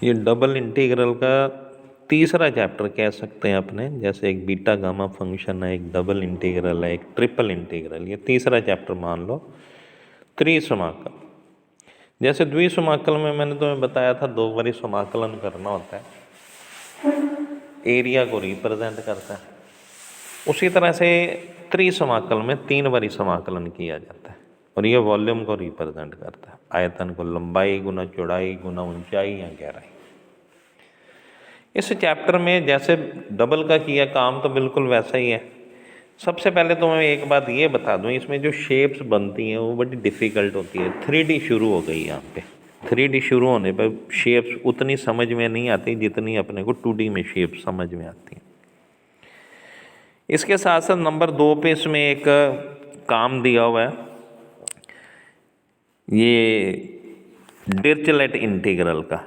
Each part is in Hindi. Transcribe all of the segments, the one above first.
ये डबल इंटीग्रल का तीसरा चैप्टर कह सकते हैं अपने। जैसे एक बीटा गामा फंक्शन है, एक डबल इंटीग्रल है, एक ट्रिपल इंटीग्रल, ये तीसरा चैप्टर मान लो त्रिसमाकल। जैसे द्विसमाकल में मैंने तुम्हें बताया था दो बारी समाकलन करना होता है, एरिया को रिप्रेजेंट करता है। उसी तरह से त्रिसमाकल में 3 बारी समाकलन किया जाता है और ये वॉल्यूम को रिप्रेजेंट करता है, आयतन को, लंबाई गुना चौड़ाई गुना ऊंचाई या गहराई। इस चैप्टर में जैसे डबल का किया काम तो बिल्कुल वैसा ही है। सबसे पहले तो मैं एक बात ये बता दूं, इसमें जो शेप्स बनती हैं वो बड़ी डिफ़िकल्ट होती है। 3D शुरू हो गई यहाँ पे। 3D शुरू होने पर शेप्स उतनी समझ में नहीं आती जितनी अपने को 2D में शेप समझ में आती हैं। इसके साथ साथ नंबर 2 पे इसमें एक काम दिया हुआ है, ये डिरिचलेट इंटीग्रल का।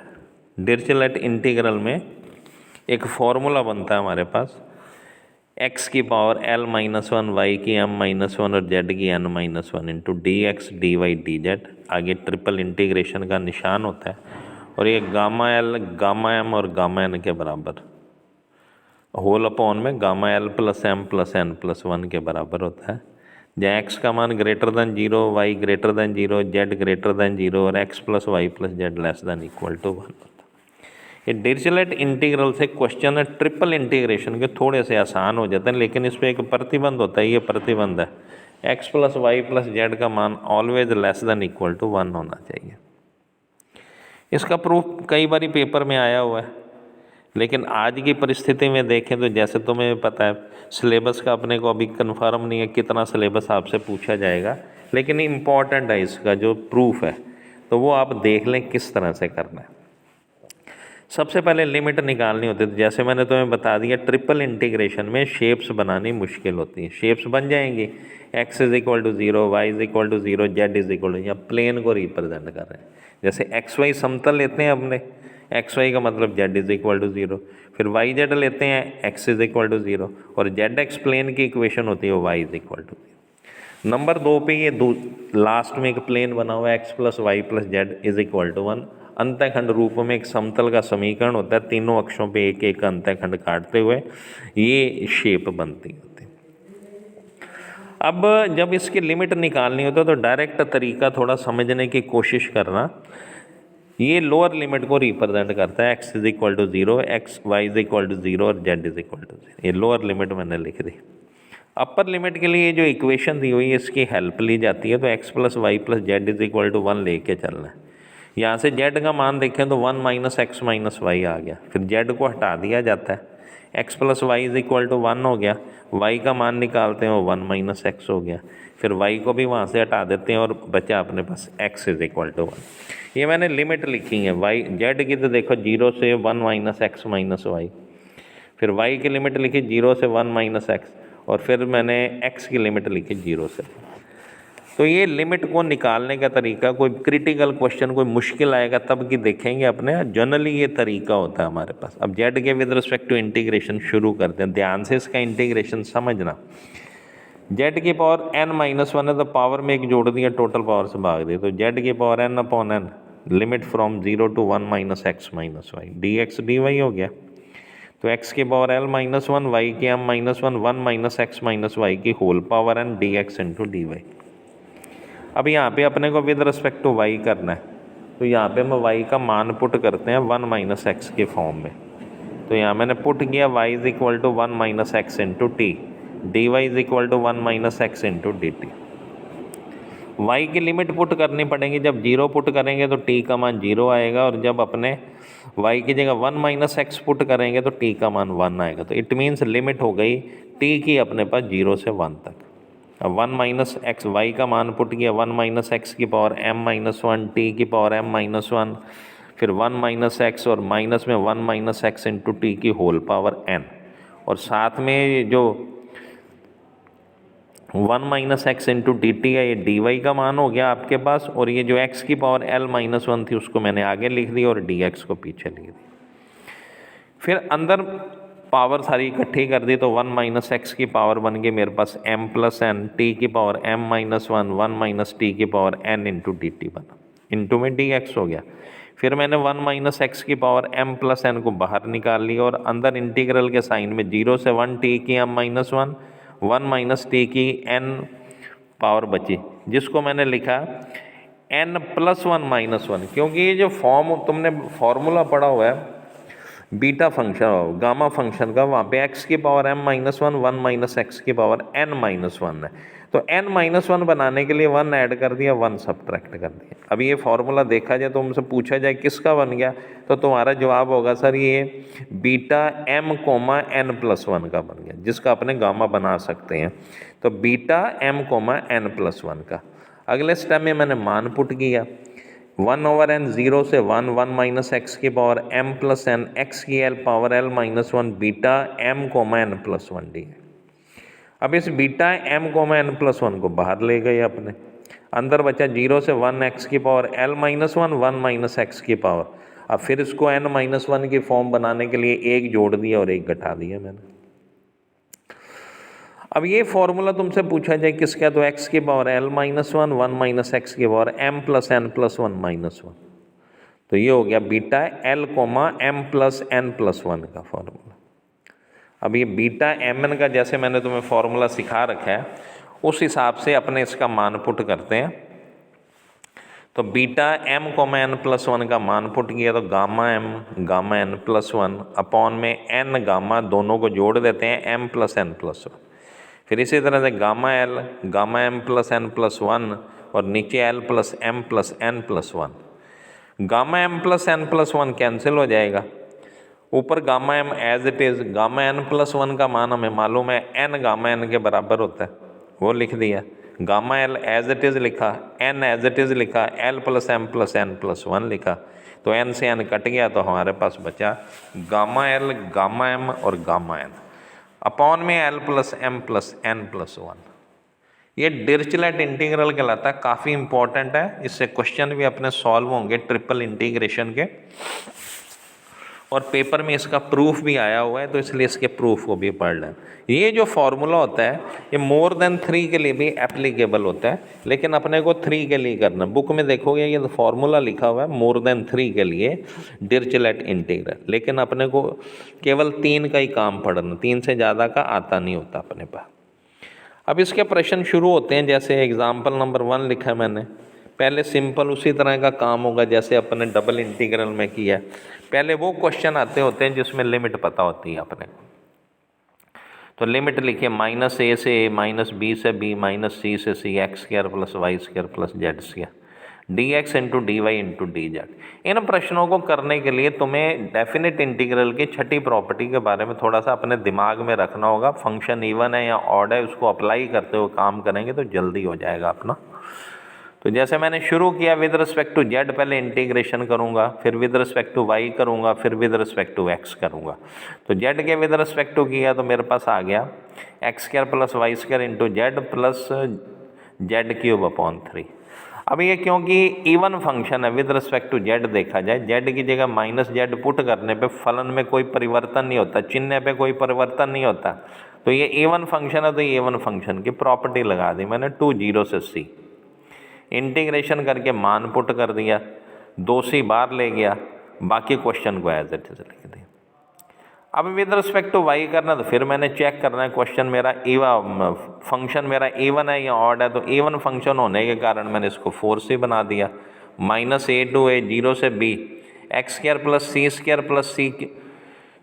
डिरिचलेट इंटीग्रल में एक फॉर्मूला बनता है हमारे पास, x की पावर l-1, y की m-1 और z की n-1 into dx dy dz। आगे ट्रिपल इंटीग्रेशन का निशान होता है और ये गामा l गामा m और गामा n के बराबर, होल अपॉन में gamma l plus m plus n plus 1 के बराबर होता है। जहाँ x का मान greater than 0, y greater than 0, z greater than 0 और x plus y plus z less than equal to 1 होता है। ये डिरिचलेट इंटीग्रल से क्वेश्चन है ट्रिपल इंटीग्रेशन के थोड़े से आसान हो जाते हैं, लेकिन इस पर एक प्रतिबंध होता है। ये प्रतिबंध है, x plus y plus z का मान always less than equal to 1 होना चाहिए। इसका प्रूफ कई बार पेपर में आया हुआ है, लेकिन आज की परिस्थिति में देखें तो जैसे तुम्हें पता है सिलेबस का अपने को अभी कन्फर्म नहीं है कितना सिलेबस आपसे पूछा जाएगा, लेकिन इम्पॉर्टेंट है इसका जो प्रूफ है, तो वो आप देख लें किस तरह से करना है। सबसे पहले लिमिट निकालनी होती है। तो जैसे मैंने तुम्हें बता दिया ट्रिपल इंटीग्रेशन में शेप्स बनानी मुश्किल होती है। शेप्स बन जाएंगी, x is equal to 0, y is equal to 0, z is equal to, या प्लेन को रिप्रेजेंट कर रहे हैं। जैसे एक्स वाई समतल लेते हैं अपने, एक्स वाई का मतलब जेड इज इक्वल टू 0, फिर वाई जेड लेते हैं एक्स इज इक्वल टू 0, और जेड एक्स प्लेन की इक्वेशन होती है y is equal to 0। Number 2 पे ये लास्ट में एक प्लेन बना हुआ है x plus y plus z is equal to 1। अंतःखंड रूप में एक समतल का समीकरण होता है, तीनों अक्षों पे एक एक अंतःखंड काटते हुए ये शेप बनती होती है। अब जब इसकी लिमिट निकालनी होती है तो डायरेक्ट तरीका थोड़ा समझने की कोशिश करना। ये लोअर लिमिट को रिप्रेजेंट करता है, x is equal to 0, x y is equal to 0 और z इज इक्वल टू 0। ये लोअर लिमिट मैंने लिख दी। अपर लिमिट के लिए जो इक्वेशन दी हुई है इसकी हेल्प ली जाती है, तो x plus y plus z is equal to 1 लेके चलना है। यहाँ से z का मान देखें तो 1 माइनस एक्स माइनस वाई आ गया, फिर z को हटा दिया जाता है, x plus y is equal to 1 हो गया, y का मान निकालते हैं वो 1 माइनस एक्स हो गया, फिर y को भी वहाँ से हटा देते हैं और बचा अपने पास x इज इक्वल टू 1। ये मैंने लिमिट लिखी है। y z की तो देखो 0 से 1 माइनस एक्स माइनस वाई, फिर y की लिमिट लिखी 0 से 1 माइनस एक्स, और फिर मैंने x की लिमिट लिखी 0 से। तो ये लिमिट को निकालने का तरीका, कोई क्रिटिकल क्वेश्चन कोई मुश्किल आएगा तब की देखेंगे अपने, जनरली ये तरीका होता है हमारे पास। अब जेड के विद रिस्पेक्ट टू इंटीग्रेशन शुरू करते हैं, ध्यान से इसका इंटीग्रेशन समझना। जेड की पावर n-1 है तो पावर में एक जोड़ दिया, टोटल पावर से भाग दिया, तो जेड की power n upon n, limit from 0 to 1 minus x minus y, d x d y हो गया। तो x की पावर l-1, y की m-1, 1 minus x minus y की whole power n d x into d y. अब यहाँ पे अपने को विद रिस्पेक्ट टू y करना है, तो यहाँ पे हम y का मान पुट करते हैं 1 माइनस एक्स के फॉर्म में। तो यहाँ मैंने पुट किया y is equal to 1 minus x into t, d y is equal to 1 minus x into d t. Y की लिमिट पुट करनी पड़ेगी, जब 0 पुट करेंगे तो t का मान 0 आएगा, और जब अपने y की जगह 1 माइनस एक्स पुट करेंगे तो t का मान 1 आएगा। तो इट मीन्स लिमिट हो गई t की अपने पास 0 से 1 तक। अब 1 माइनस एक्स, वाई का मान पुट किया 1 माइनस एक्स की पावर m-1, टी की पावर m-1, फिर 1 माइनस एक्स और माइनस में 1 माइनस एक्स इंटू टी की होल पावर n, और साथ में जो 1 minus x into d T है ये डी वाई का मान हो गया आपके पास, और ये जो x की पावर l-1 थी उसको मैंने आगे लिख दी और डी एक्स को पीछे लिख दी। फिर अंदर पावर सारी इकट्ठी कर दी, तो 1 माइनस एक्स की पावर बन गई मेरे पास m प्लस एन, टी की पावर m-1, 1 माइनस टी की power n into d T बना, इंटू में डी एक्स हो गया। फिर मैंने 1 माइनस एक्स की पावर m प्लस एन को बाहर निकाल लिया और अंदर इंटीग्रल के साइन में 0 से 1 t की m माइनस 1 माइनस टी की n पावर बची, जिसको मैंने लिखा n प्लस 1 माइनस 1, क्योंकि ये जो तुमने फॉर्मूला पढ़ा हुआ है बीटा फंक्शन गामा फंक्शन का, वहाँ पे x की power m minus 1 minus x की पावर n माइनस 1 है। तो n माइनस 1 बनाने के लिए 1 ऐड कर दिया, 1 सब्ट्रैक्ट कर दिया। अब ये फॉर्मूला देखा जाए तो तुमसे पूछा जाए किसका बन गया, तो तुम्हारा जवाब होगा सर ये beta m comma n plus 1 का बन गया, जिसका अपने गामा बना सकते हैं। तो beta m comma n plus 1 का। अगले स्टेप में मैंने मान पुट किया 1/n 0 से 1 माइनस एक्स की power m plus n x की l power l minus 1 beta m comma n plus 1 d. अब इस beta m comma n plus 1 को बाहर ले गए अपने, अंदर बचा 0 से 1 एक्स की power l minus 1 minus x की पावर। अब फिर इसको n माइनस 1 की फॉर्म बनाने के लिए एक जोड़ दिया और एक घटा दिया मैंने। अब ये फॉर्मूला तुमसे पूछा जाए किसका, तो x की power l minus 1 minus x की power m plus n plus 1 minus 1। तो ये हो गया beta l comma m plus n plus 1 का फॉर्मूला। अब ये बीटा mn का जैसे मैंने तुम्हें फॉर्मूला सिखा रखा है उस हिसाब से अपने इसका मान पुट करते हैं। तो beta m comma n plus 1 का मान पुट किया तो gamma m gamma n plus 1 upon में n गामा दोनों को जोड़ देते हैं m प्लस n प्लस 1। फिर इसी तरह से gamma l gamma m plus n plus 1 और नीचे l plus m plus n plus 1। Gamma m plus n plus 1 cancel हो जाएगा, ऊपर gamma m as it is, gamma n plus 1 का मान हमें मालूम है n गामा n के बराबर होता है, वो लिख दिया। Gamma l as it is लिखा, n एज इट इज़ लिखा, l plus m plus n plus 1 लिखा। तो n से n कट गया तो हमारे पास बचा गामा l गामा m और गामा n अपॉन में l plus m plus n plus 1। ये डिरिचलेट इंटीग्रल कहलाता है, काफ़ी इंपॉर्टेंट है, इससे क्वेश्चन भी अपने सॉल्व होंगे ट्रिपल इंटीग्रेशन के, और पेपर में इसका प्रूफ भी आया हुआ है, तो इसलिए इसके प्रूफ को भी पढ़ लें। ये जो फॉर्मूला होता है ये मोर देन 3 के लिए भी एप्लीकेबल होता है, लेकिन अपने को 3 के लिए करना। बुक में देखोगे ये फॉर्मूला लिखा हुआ है मोर देन 3 के लिए डिरिचलेट इंटीग्रल, लेकिन अपने को केवल 3 का ही काम पढ़ना, 3 से ज़्यादा का आता नहीं होता अपने पास। अब इसके प्रश्न शुरू होते हैं, जैसे एग्जाम्पल नंबर 1 लिखा है मैंने। पहले सिंपल उसी तरह का काम होगा जैसे अपने डबल इंटीग्रल में किया। पहले वो क्वेश्चन आते होते हैं जिसमें लिमिट पता होती है अपने को। तो लिमिट लिखिए माइनस ए से ए, माइनस बी से बी, माइनस सी से C, x square plus y square plus z square, d x into d y into d z. इन प्रश्नों को करने के लिए तुम्हें डेफिनेट इंटीग्रल की छठी प्रॉपर्टी के बारे में थोड़ा सा अपने दिमाग में रखना होगा। फंक्शन इवन है या ऑड है, उसको अप्लाई करते हुए काम करेंगे तो जल्दी हो जाएगा अपना। तो जैसे मैंने शुरू किया विद रिस्पेक्ट टू जेड, पहले इंटीग्रेशन करूंगा, फिर विद रिस्पेक्ट टू वाई करूंगा, फिर विद रिस्पेक्ट टू एक्स करूंगा। तो जेड के विद रिस्पेक्ट टू किया तो मेरे पास आ गया x square plus y square into Z plus Z cube upon 3। अब ये क्योंकि इवन फंक्शन है विद रिस्पेक्ट टू जेड देखा जाए, जेड की जगह माइनस जेड पुट करने पे फलन में कोई परिवर्तन नहीं होता, चिन्ह पे कोई परिवर्तन नहीं होता। तो ये इवन फंक्शन है तो ये इवन फंक्शन की प्रॉपर्टी लगा दी मैंने 2 0 से c। इंटीग्रेशन करके मान पुट कर दिया, 2c बाहर ले गया, बाकी क्वेश्चन को एज इट इज लिख दिया। अब विद रिस्पेक्ट टू वाई करना तो फिर मैंने चेक करना है क्वेश्चन मेरा फंक्शन मेरा इवन है या ऑड है। तो इवन फंक्शन होने के कारण मैंने इसको 4c बना दिया, माइनस ए टू ए 0 से b x square plus c square plus c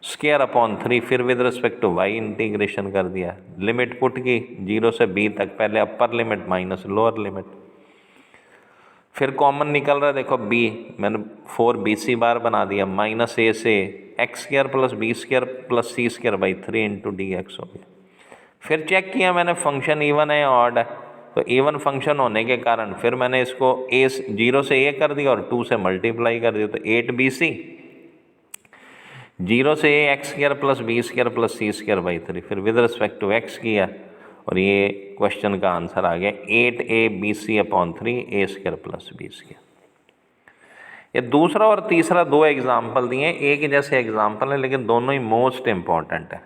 square upon 3। फिर with respect to y integration कर दिया, लिमिट पुट की 0 से b तक, पहले upper limit minus lower limit, फिर कॉमन निकल रहा है देखो b, मैंने 4bc बार बना दिया, माइनस ए से x square plus b square plus c square by 3 into d x हो गया। फिर चेक किया मैंने फंक्शन इवन है या ऑड है, तो इवन फंक्शन होने के कारण फिर मैंने इसको a 0 से a कर दिया और 2 से मल्टीप्लाई कर दिया। तो 8bc 0 से a x square plus b square plus c square by 3, फिर विद रिस्पेक्ट टू एक्स किया और ये क्वेश्चन का आंसर आ गया 8abc upon 3 a square plus b square. ये दूसरा और तीसरा 2 एग्जाम्पल दिए, एक जैसे एग्जाम्पल है लेकिन दोनों ही मोस्ट इम्पॉर्टेंट है,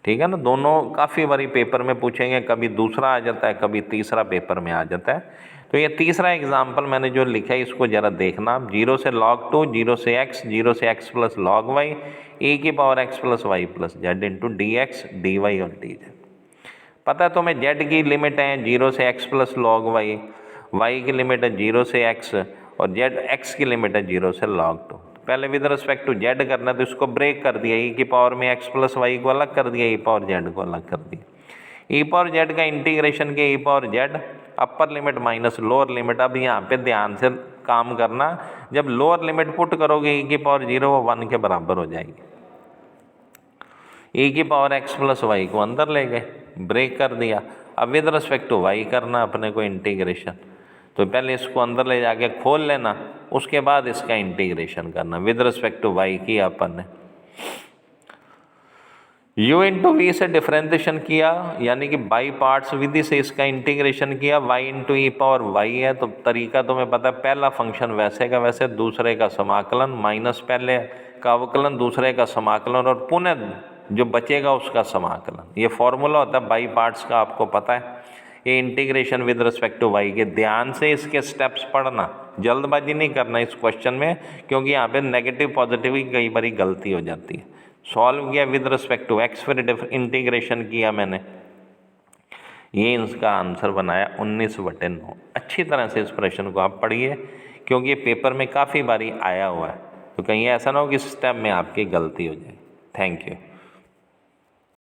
ठीक है ना। दोनों काफ़ी बारी पेपर में पूछेंगे, कभी दूसरा आ जाता है कभी तीसरा पेपर में आ जाता है। तो ये तीसरा एग्जाम्पल मैंने जो लिखा है इसको ज़रा देखना। 0 से log 2, 0 से x, 0 से x plus log y, e की power x plus y plus z into d x d y और डी जेड। पता है तुम्हें z की लिमिट है 0 से x plus log y, y की लिमिट है 0 से x और x की लिमिट है 0 से log 2। पहले विद रिस्पेक्ट टू z करना है तो इसको ब्रेक कर दिया, e की पावर में x प्लस वाई को अलग कर दिया, e पावर z को अलग कर दिया। e पावर z का इंटीग्रेशन के e power z upper limit minus lower limit. अब यहाँ पे ध्यान से काम करना, जब लोअर लिमिट पुट करोगे e की पावर 0 वो 1 के बराबर हो जाएगी। e की पावर x प्लस वाई को अंदर ले गए, ब्रेक कर दिया। अब विद रिस्पेक्ट टू y करना अपने को इंटीग्रेशन, तो पहले इसको अंदर ले जाके खोल लेना, उसके बाद इसका इंटीग्रेशन करना। विद रिस्पेक्ट टू y किया अपन ने, u इंटू वी से डिफ्रेंशिएशन किया, यानी कि बाई पार्ट्स विधि से इसका इंटीग्रेशन किया। y इंटू ई पावर वाई है, तो तरीका तुम्हें पता है, पहला फंक्शन वैसे का वैसे, दूसरे का समाकलन, माइनस पहले का अवकलन दूसरे का समाकलन और पुनः जो बचेगा उसका समाकलन। ये फॉर्मूला होता है बाई पार्ट्स का, आपको पता है। ये integration with respect to y के, ध्यान से इसके स्टेप्स पढ़ना, जल्दबाजी नहीं करना इस क्वेश्चन में, क्योंकि यहाँ पे नेगेटिव पॉजिटिव की कई बारी गलती हो जाती है। सॉल्व किया विद रिस्पेक्ट टू x, फिर इंटीग्रेशन किया मैंने, ये इसका आंसर बनाया 19/9। अच्छी तरह से इस प्रश्न को आप पढ़िए, क्योंकि ये पेपर में काफ़ी बारी आया हुआ है, तो कहीं ऐसा ना हो कि स्टेप में आपकी गलती हो जाए। Thank you.